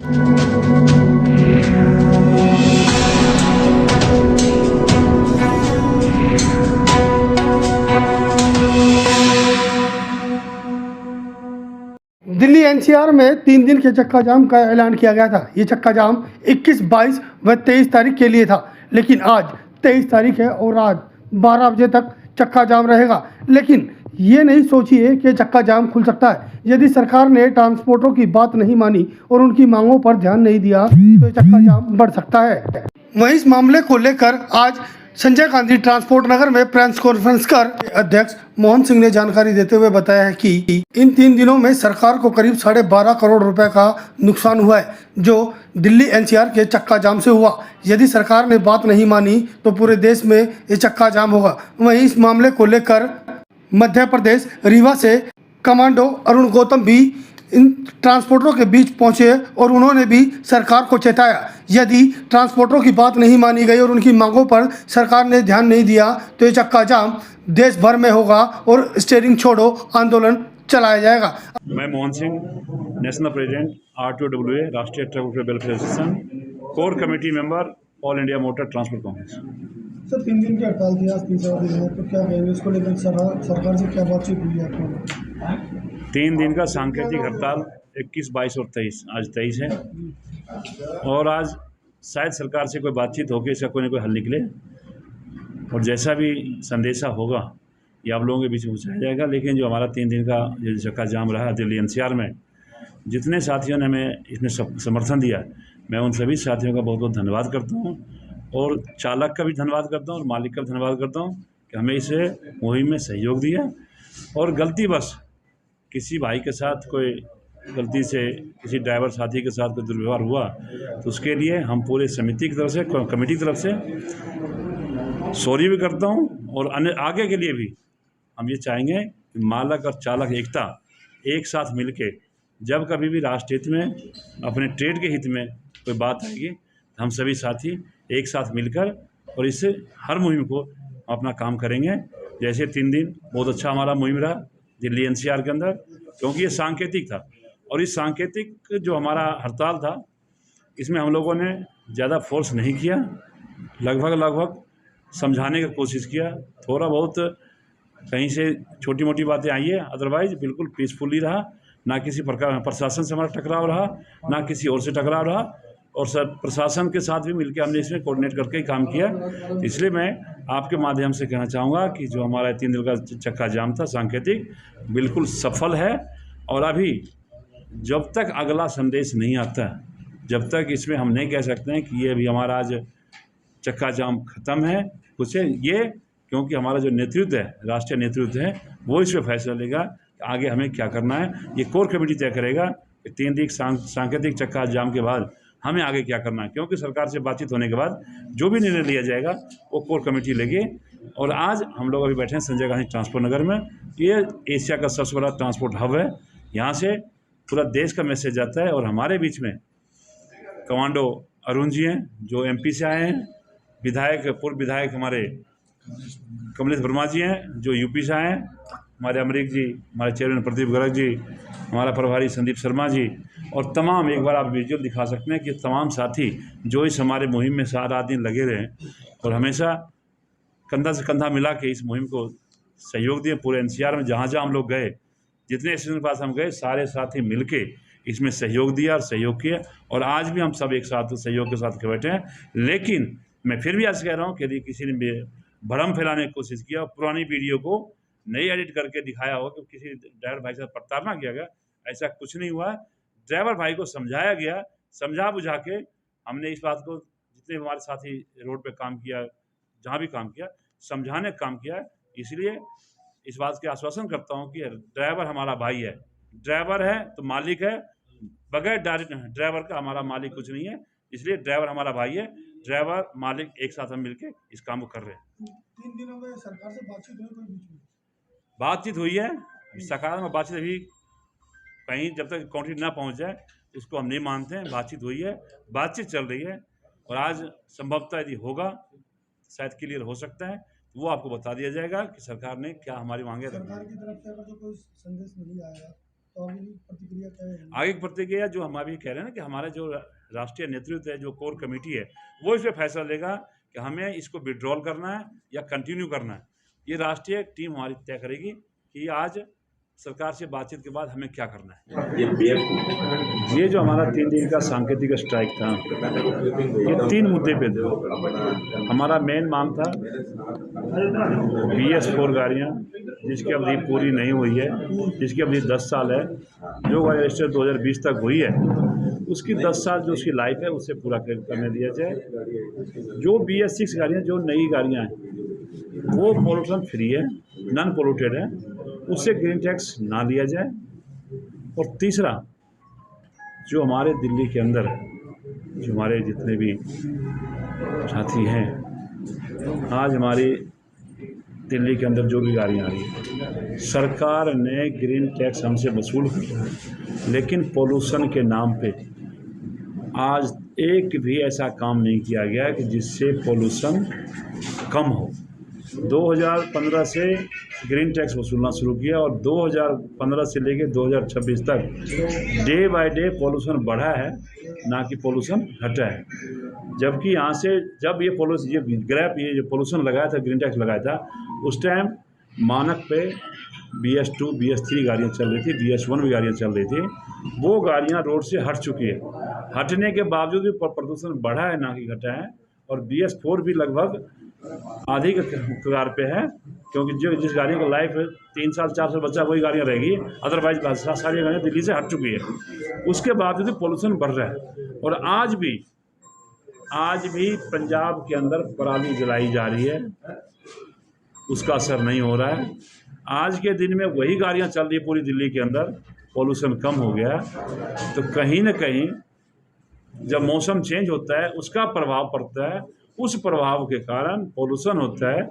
Delhi NCR में 3 दिन के चक्का जाम का ऐलान किया गया था। ये चक्का जाम 21, 22 व 23 तारीख के लिए था, लेकिन आज 23 तारीख है और आज 12 बजे तक चक्का जाम रहेगा। लेकिन ये नहीं सोचिए कि चक्का जाम खुल सकता है। यदि सरकार ने ट्रांसपोर्टरों की बात नहीं मानी और उनकी मांगों पर ध्यान नहीं दिया तो ये चक्का जाम बढ़ सकता है। वहीं इस मामले को लेकर आज संजय गांधी ट्रांसपोर्ट नगर में प्रेस कॉन्फ्रेंस कर अध्यक्ष मोहन सिंह ने जानकारी देते हुए बताया है कि इन 3 दिनों में सरकार को करीब 12.5 करोड़ रुपए का नुकसान हुआ है, जो दिल्ली एनसीआर के चक्का जाम से हुआ। यदि सरकार ने बात नहीं मानी तो पूरे देश में ये चक्का जाम होगा। वहीं इस मामले को लेकर मध्य प्रदेश रीवा से कमांडो अरुण गौतम भी इन ट्रांसपोर्टरों के बीच पहुंचे और उन्होंने भी सरकार को चेताया, यदि ट्रांसपोर्टरों की बात नहीं मानी गई और उनकी मांगों पर सरकार ने ध्यान नहीं दिया तो ये चक्का जाम देश भर में होगा और स्टीयरिंग छोड़ो आंदोलन चलाया जाएगा। मैं Mohan Singh, national president RTOWA राष्ट्रीय truck welfare association, core committee member, all India motor transport Congress. Sir, 3 दिन की हड़ताल थी, आज तीसरा दिन है, तो क्या कहेंगे इसको लेकर सरकार से क्या बातचीत हुई है आपको? 3 दिन का सांकेतिक हड़ताल 21, 22 और 23, आज 23 है और आज शायद सरकार से कोई बातचीत होकर इसका कोई ना कोई हल निकले और जैसा भी संदेशा होगा ये आप लोगों के बीच में पहुँचाया जाएगा। लेकिन जो हमारा 3 दिन का जो चक्का जाम रहा दिल्ली एनसीआर में, जितने साथियों ने हमें इसमें समर्थन दिया, मैं उन सभी साथियों का बहुत बहुत धन्यवाद करता हूँ और चालक का भी धन्यवाद करता हूँ और मालिक का भी धन्यवाद करता हूँ कि हमें इस मुहिम में सहयोग दिया। और गलतीवश किसी भाई के साथ कोई गलती से किसी ड्राइवर साथी के साथ कोई दुर्व्यवहार हुआ तो उसके लिए हम पूरे समिति की तरफ से, कमेटी की तरफ से सॉरी भी करता हूँ और आगे के लिए भी हम ये चाहेंगे कि मालक और चालक एकता एक साथ मिलके जब कभी भी राष्ट्र हित में, अपने ट्रेड के हित में कोई बात आएगी तो हम सभी साथी एक साथ मिलकर और इससे हर मुहिम को अपना काम करेंगे। जैसे 3 दिन बहुत अच्छा हमारा मुहिम रहा दिल्ली एनसीआर के अंदर, क्योंकि ये सांकेतिक था और इस सांकेतिक जो हमारा हड़ताल था इसमें हम लोगों ने ज़्यादा फोर्स नहीं किया, लगभग समझाने की कोशिश किया। थोड़ा बहुत कहीं से छोटी मोटी बातें आई है, अदरवाइज बिल्कुल पीसफुली रहा। ना किसी प्रकार प्रशासन से हमारा टकराव रहा, ना किसी और से टकराव रहा और सब प्रशासन के साथ भी मिलकर हमने इसमें कोऑर्डिनेट करके ही काम किया। इसलिए मैं आपके माध्यम से कहना चाहूँगा कि जो हमारा 3 दिन का चक्का जाम था सांकेतिक, बिल्कुल सफल है और अभी जब तक अगला संदेश नहीं आता, जब तक इसमें हम नहीं कह सकते हैं कि ये अभी हमारा आज चक्का जाम ख़त्म है कुछ है ये, क्योंकि हमारा जो नेतृत्व है, राष्ट्रीय नेतृत्व है, वो इस पर फैसला लेगा कि आगे हमें क्या करना है। ये कोर कमेटी तय करेगा कि 3 दिन सांकेतिक चक्का जाम के बाद हमें आगे क्या करना है, क्योंकि सरकार से बातचीत होने के बाद जो भी निर्णय लिया जाएगा वो कोर कमेटी लेगी। और आज हम लोग अभी बैठे हैं संजय गांधी ट्रांसपोर्ट नगर में। ये एशिया का सबसे बड़ा ट्रांसपोर्ट हब है, यहाँ से पूरा देश का मैसेज जाता है। और हमारे बीच में कमांडो अरुण जी हैं जो MP से आए हैं, पूर्व विधायक हमारे कमलेश वर्मा जी हैं जो UP से आए हैं, हमारे अमरीक जी, हमारे चेयरमैन प्रदीप गर्ग जी, हमारा प्रभारी संदीप शर्मा जी और तमाम, एक बार आप विजुअल दिखा सकते हैं कि तमाम साथी जो इस हमारे मुहिम में सारा दिन लगे रहे और हमेशा कंधा से कंधा मिला के इस मुहिम को सहयोग दिए। पूरे एनसीआर में जहाँ जहाँ हम लोग गए, जितने स्टेशन के पास हम गए, सारे साथी मिल के इसमें सहयोग दिया और सहयोग किया और आज भी हम सब एक साथ सहयोग के साथ बैठे हैं। लेकिन मैं फिर भी आज कह रहा हूँ कि यदि किसी ने भ्रम फैलाने की कोशिश किया और पुरानी वीडियो को नई एडिट करके दिखाया हो कि किसी ड्राइवर भाई से प्रताड़ना किया गया, ऐसा कुछ नहीं हुआ। ड्राइवर भाई को समझाया गया, समझा बुझा के हमने इस बात को, जितने हमारे साथी रोड पे काम किया, जहाँ भी काम किया, समझाने का काम किया। इसलिए इस बात के आश्वासन करता हूँ कि ड्राइवर हमारा भाई है, ड्राइवर है तो मालिक है, बगैर ड्राइवर का हमारा मालिक कुछ नहीं है। इसलिए ड्राइवर हमारा भाई है, ड्राइवर मालिक एक साथ हम मिलके इस काम को कर रहे हैं। 3 दिनों में सरकार से बातचीत हुई कोई बीच में? बातचीत हुई है, सकारात्मक बातचीत अभी कहीं जब तक काउंटी ना पहुंच जाए उसको हम नहीं मानते हैं। बातचीत हुई है, बातचीत चल रही है और आज संभवतः यदि होगा शायद क्लियर हो सकता है, वो आपको बता दिया जाएगा कि सरकार ने क्या हमारी मांगे। सरकार की तरफ से अगर जो कोई संदेश नहीं आएगा तो अभी प्रतिक्रिया क्या है? आगे की प्रतिक्रिया जो हम अभी कह रहे हैं ना कि हमारा जो राष्ट्रीय नेतृत्व है, जो कोर कमेटी है, वो इस पे फैसला लेगा कि हमें इसको विड्रॉल करना है या कंटिन्यू करना है। ये राष्ट्रीय टीम हमारी तय करेगी कि आज सरकार से बातचीत के बाद हमें क्या करना है। ये जो हमारा 3 दिन का सांकेतिक स्ट्राइक था, ये 3 मुद्दे पे था। हमारा मेन मांग था BS4 गाड़ियाँ जिसकी अवधि पूरी नहीं हुई है, जिसकी अवधि 10 साल है, जो गाड़ी रजिस्टर 2020 तक हुई है, उसकी 10 साल जो उसकी लाइफ है उससे पूरा करने दिया जाए। जो BS6 गाड़ियाँ जो नई गाड़ियाँ हैं वो पोल्यूशन फ्री है, नॉन पोल्यूटेड है, उससे ग्रीन टैक्स ना लिया जाए। और तीसरा, जो हमारे दिल्ली के अंदर जो हमारे जितने भी साथी हैं, आज हमारी दिल्ली के अंदर जो भी गाड़ियाँ आ रही है, सरकार ने ग्रीन टैक्स हमसे वसूल किया, लेकिन पोल्यूशन के नाम पे आज एक भी ऐसा काम नहीं किया गया कि जिससे पोल्यूशन कम हो। 2015 से ग्रीन टैक्स वसूलना शुरू किया और 2015 से लेकर 2026 तक डे बाय डे पोल्यूशन बढ़ा है, ना कि पोल्यूशन घटा है। जबकि यहाँ से जब ये जो पोल्यूशन लगाया था, ग्रीन टैक्स लगाया था, उस टाइम मानक पे BS2 BS3 गाड़ियाँ चल रही थी, BS1 भी गाड़ियाँ चल रही थी। वो गाड़ियाँ रोड से हट चुकी है। हटने के बावजूद भी प्रदूषण बढ़ा है, ना कि घटा है। और BS4 भी लगभग आधी के कगार पे है, क्योंकि जिस गाड़ी का लाइफ 3 साल 4 साल बच्चा वही गाड़ियाँ रहेगी, अदरवाइज सारी गाड़ियाँ दिल्ली से हट चुकी है। उसके बावजूद भी पोल्यूशन बढ़ रहा है। और आज भी पंजाब के अंदर पराली जलाई जा रही है, उसका असर नहीं हो रहा है। आज के दिन में वही गाड़ियाँ चल रही है पूरी दिल्ली के अंदर, पोल्यूशन कम हो गया। तो कहीं ना कहीं जब मौसम चेंज होता है उसका प्रभाव पड़ता है, उस प्रभाव के कारण पोल्यूशन होता है।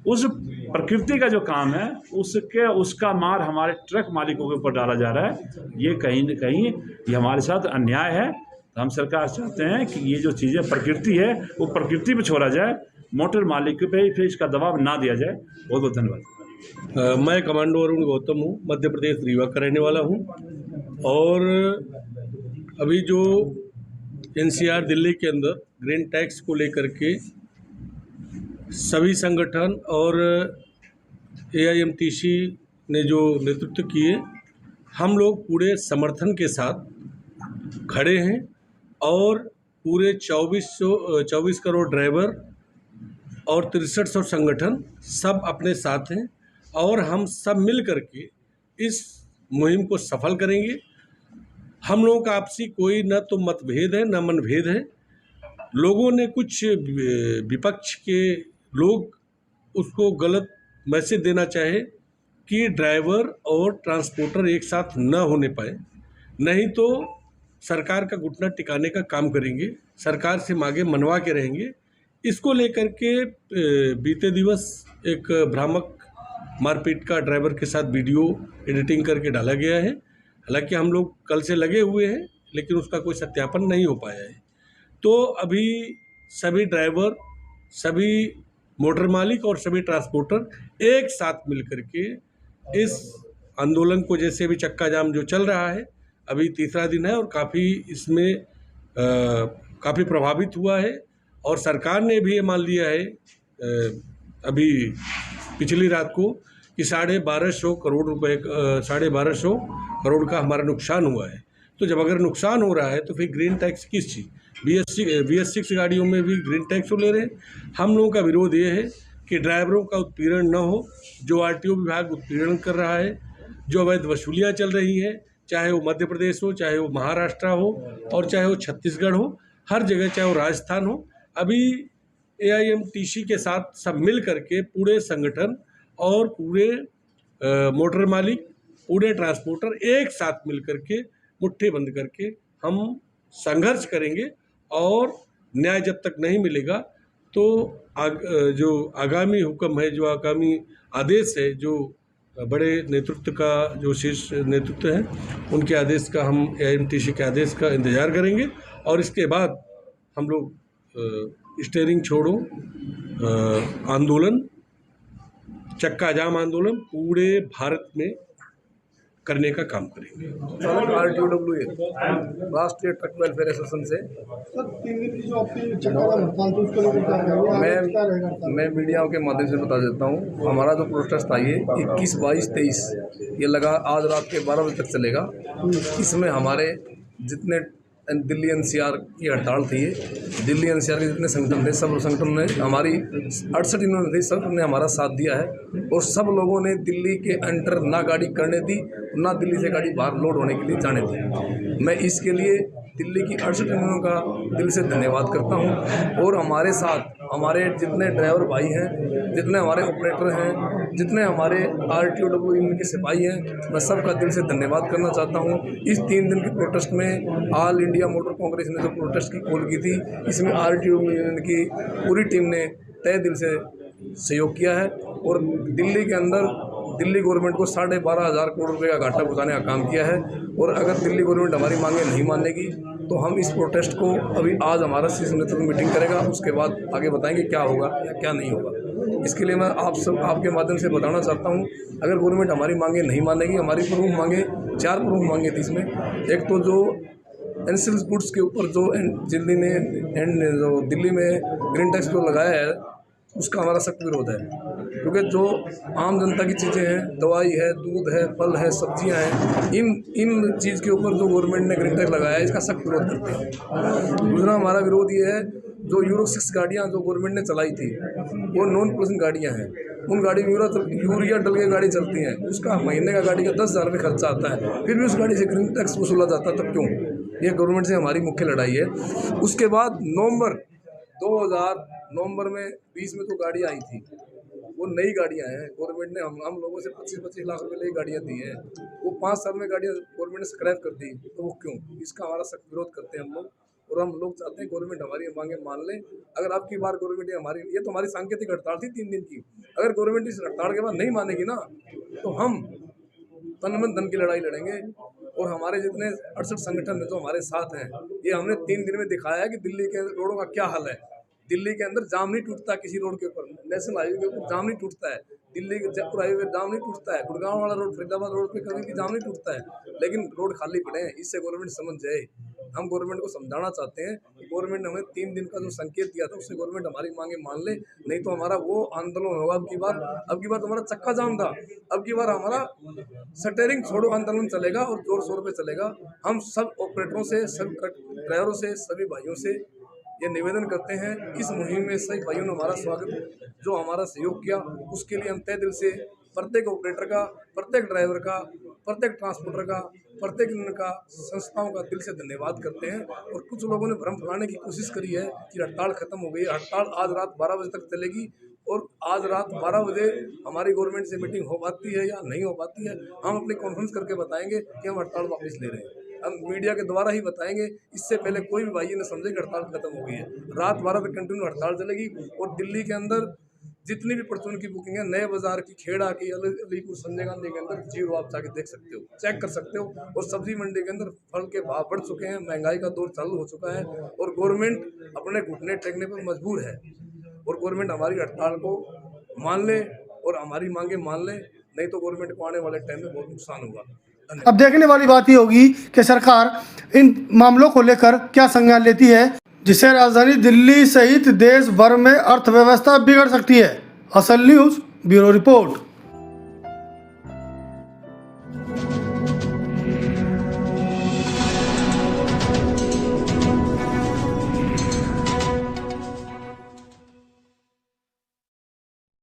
उस प्रकृति का जो काम है उसका मार हमारे ट्रक मालिकों के ऊपर डाला जा रहा है। ये कहीं न कहीं ये हमारे साथ अन्याय है। तो हम सरकार चाहते हैं कि ये जो चीज़ें प्रकृति है वो प्रकृति पे छोड़ा जाए, मोटर मालिक पे फिर इसका दबाव ना दिया जाए। बहुत बहुत धन्यवाद। मैं कमांडो अरुण गौतम हूँ, मध्य प्रदेश रीवा का रहने वाला हूँ। और अभी जो NCR दिल्ली के अंदर ग्रीन टैक्स को लेकर के सभी संगठन और AIMTC ने जो नेतृत्व किए, हम लोग पूरे समर्थन के साथ खड़े हैं। और पूरे 24 करोड़ ड्राइवर और 6300 संगठन सब अपने साथ हैं और हम सब मिल कर के इस मुहिम को सफल करेंगे। हम लोगों का आपसी कोई न तो मतभेद है न मनभेद है। लोगों ने कुछ विपक्ष के लोग उसको गलत मैसेज देना चाहे कि ड्राइवर और ट्रांसपोर्टर एक साथ न होने पाए, नहीं तो सरकार का घुटना टिकाने का काम करेंगे, सरकार से मांगे मनवा के रहेंगे। इसको लेकर के बीते दिवस एक भ्रामक मारपीट का ड्राइवर के साथ वीडियो एडिटिंग करके डाला गया है। हालांकि हम लोग कल से लगे हुए हैं, लेकिन उसका कोई सत्यापन नहीं हो पाया है। तो अभी सभी ड्राइवर, सभी मोटर मालिक और सभी ट्रांसपोर्टर एक साथ मिलकर के इस आंदोलन को, जैसे अभी चक्का जाम जो चल रहा है, अभी तीसरा दिन है और काफ़ी इसमें काफ़ी प्रभावित हुआ है। और सरकार ने भी ये मान लिया है अभी पिछली रात को कि 1250 करोड़ रुपए 1250 करोड़ का हमारा नुकसान हुआ है। तो जब अगर नुकसान हो रहा है तो फिर ग्रीन टैक्स किस चीज़, BS6 गाड़ियों में भी ग्रीन टैक्स ले रहे हैं। हम लोगों का विरोध ये है कि ड्राइवरों का उत्पीड़न न हो। जो RTO विभाग उत्पीड़न कर रहा है, जो अवैध वसूलियाँ चल रही हैं, चाहे वो मध्य प्रदेश हो, चाहे वो महाराष्ट्र हो और चाहे वो छत्तीसगढ़ हो, हर जगह, चाहे वो राजस्थान हो, अभी AIMTC के साथ सब मिल करके पूरे संगठन और पूरे मोटर मालिक, पूरे ट्रांसपोर्टर एक साथ मिल करके मुट्ठी बंद करके हम संघर्ष करेंगे। और न्याय जब तक नहीं मिलेगा तो जो आगामी हुक्म है, जो आगामी आदेश है, जो बड़े नेतृत्व का जो शीर्ष नेतृत्व है, उनके आदेश का, हम AIMTC के आदेश का इंतज़ार करेंगे। और इसके बाद हम लोग स्टीयरिंग छोड़ो आंदोलन, चक्का जाम आंदोलन पूरे भारत में करने का काम करेंगे। RTOWA राष्ट्रीय ट्रक वेलफेयर एसोसिएशन से सर 3 दिन की जो आपकी चक्का जाम हड़ताल थी उसको लेकर क्या रहेगा? मैं मीडिया के माध्यम से बता देता हूँ। हमारा जो प्रोटेस्ट था ये 21, 22, 23 ये लगा आज रात के 12 बजे तक चलेगा। इसमें हमारे जितने दिल्ली NCR की हड़ताल थी, दिल्ली NCR के जितने संगठन थे सब संगठन ने हमारी 68 यूनियन थी, सब ने हमारा साथ दिया है और सब लोगों ने दिल्ली के अंडर ना गाड़ी करने दी, ना दिल्ली से गाड़ी बाहर लोड होने के लिए जाने दी। मैं इसके लिए दिल्ली की 68 यूनियनों का दिल से धन्यवाद करता हूं और हमारे साथ हमारे जितने ड्राइवर भाई हैं, जितने हमारे ऑपरेटर हैं, जितने हमारे RTOW यूनियन के सिपाही हैं, मैं सबका दिल से धन्यवाद करना चाहता हूं। इस 3 दिन के प्रोटेस्ट में ऑल इंडिया मोटर कांग्रेस ने जो प्रोटेस्ट की कॉल की थी, इसमें RTOW यूनियन की पूरी टीम ने तय दिल से सहयोग किया है और दिल्ली के अंदर दिल्ली गवर्नमेंट को 12,500 करोड़ रुपए का घाटा पहुँचाने का काम किया है। और अगर दिल्ली गवर्नमेंट हमारी मांगें नहीं मानेगी तो हम इस प्रोटेस्ट को अभी आज हमारा शीर्ष नेतृत्व मीटिंग करेगा, उसके बाद आगे बताएंगे क्या होगा या क्या नहीं होगा। इसके लिए मैं आपके माध्यम से बताना चाहता हूँ, अगर गवर्नमेंट हमारी मांगें नहीं मानेगी, हमारी प्रमुख मांगें 4 प्रमुख मांगें थी इसमें। एक तो जो एसेंशियल गुड्स के ऊपर जो दिल्ली में ग्रीन टैक्स जो लगाया है उसका हमारा सख्त विरोध है, क्योंकि जो आम जनता की चीज़ें हैं, दवाई है, दूध है, फल है, सब्जियां हैं, इन चीज़ के ऊपर जो गवर्नमेंट ने ग्रीन टैक्स लगाया है इसका सख्त विरोध करते हैं। दूसरा हमारा विरोध ये है, जो यूरो 6 गाड़ियाँ जो गवर्नमेंट ने चलाई थी वो नॉन पोल्यूशन गाड़ियाँ हैं, उन गाड़ी में यूरिया डल के गाड़ी चलती हैं, उसका महीने का गाड़ी का 10,000 रुपये खर्चा आता है, फिर भी उस गाड़ी से ग्रीन टैक्स वसूला जाता है, तब क्यों? ये गवर्नमेंट से हमारी मुख्य लड़ाई है। उसके बाद नवंबर में 20 में तो गाड़ियाँ आई थी, वो नई गाड़ियाँ हैं, गवर्नमेंट ने हम लोगों से 25-25 लाख रुपए नई गाड़ियाँ दी हैं, वो 5 साल में गाड़ियाँ गवर्नमेंट ने स्क्रैप कर दी, तो वो क्यों? इसका हमारा सख्त विरोध करते हैं हम लोग और हम लोग चाहते हैं गवर्नमेंट हमारी मांगे मान ले। अगर आपकी बार गवर्नमेंट हमारी, ये तो हमारी सांकेतिक हड़ताल थी 3 दिन की, अगर गवर्नमेंट इस हड़ताल के बाद नहीं मानेगी ना तो हम तन मन धन की लड़ाई लड़ेंगे। और हमारे जितने 68 संगठन हैं जो हमारे साथ हैं, ये हमने 3 दिन में दिखाया है कि दिल्ली के रोडों का क्या हाल है। दिल्ली के अंदर जाम नहीं टूटता, किसी रोड के ऊपर नेशनल हाईवे के ऊपर जाम नहीं टूटता है, दिल्ली के जयपुर हाईवे जाम नहीं टूटता है, गुड़गांव वाला रोड, फरीदाबाद रोड पे कभी भी जाम नहीं टूटता है, लेकिन रोड खाली पड़े हैं। इससे गवर्नमेंट समझ जाए। हम गवर्नमेंट को समझाना चाहते हैं कि गवर्नमेंट ने हमें 3 दिन का जो संकेत दिया था उससे गवर्नमेंट हमारी मांगे मान ले, नहीं तो हमारा वो आंदोलन होगा। अब की बार तो हमारा चक्का जाम था, अब की बार हमारा स्टीयरिंग छोड़ो आंदोलन चलेगा और जोर शोर पे चलेगा। हम सब ऑपरेटरों से, सब ड्राइवरों से, सभी भाइयों से ये निवेदन करते हैं, इस मुहिम में सभी भाइयों ने हमारा स्वागत, जो हमारा सहयोग किया उसके लिए हम तय दिल से प्रत्येक ऑपरेटर का, प्रत्येक ड्राइवर का, प्रत्येक ट्रांसपोर्टर का, प्रत्येक यूनियन का, संस्थाओं का दिल से धन्यवाद करते हैं। और कुछ लोगों ने भ्रम फैलाने की कोशिश करी है कि हड़ताल खत्म हो गई। हड़ताल आज रात 12 बजे तक चलेगी और आज रात 12 बजे हमारी गवर्नमेंट से मीटिंग हो पाती है या नहीं हो पाती है, हम अपनी कॉन्फ्रेंस करके बताएंगे कि हम हड़ताल वापस ले रहे हैं। हम मीडिया के द्वारा ही बताएंगे, इससे पहले कोई भी भाई ये न समझे कि हड़ताल खत्म हो गई है। रात 12 तक कंटिन्यू हड़ताल चलेगी और दिल्ली के अंदर जितनी भी परचून की बुकिंग है, नए बाजार की, खेड़ा की, अलीपुर, संजय गांधी के अंदर जीरो आप जाके देख सकते हो, चेक कर सकते हो। और सब्जी मंडी के अंदर फल के भाव बढ़ चुके हैं, महंगाई का दौर चालू हो चुका है और गवर्नमेंट अपने घुटने टेकने पर मजबूर है। और गवर्नमेंट हमारी हड़ताल को मान ले और हमारी मांगे मान ले, नहीं तो गवर्नमेंट को आने वाले टाइम में बहुत नुकसान होगा। अब देखने वाली बात ये होगी कि सरकार इन मामलों को लेकर क्या संज्ञान लेती है, जिससे राजधानी दिल्ली सहित देश भर में अर्थव्यवस्था बिगड़ सकती है। असल न्यूज़ ब्यूरो रिपोर्ट।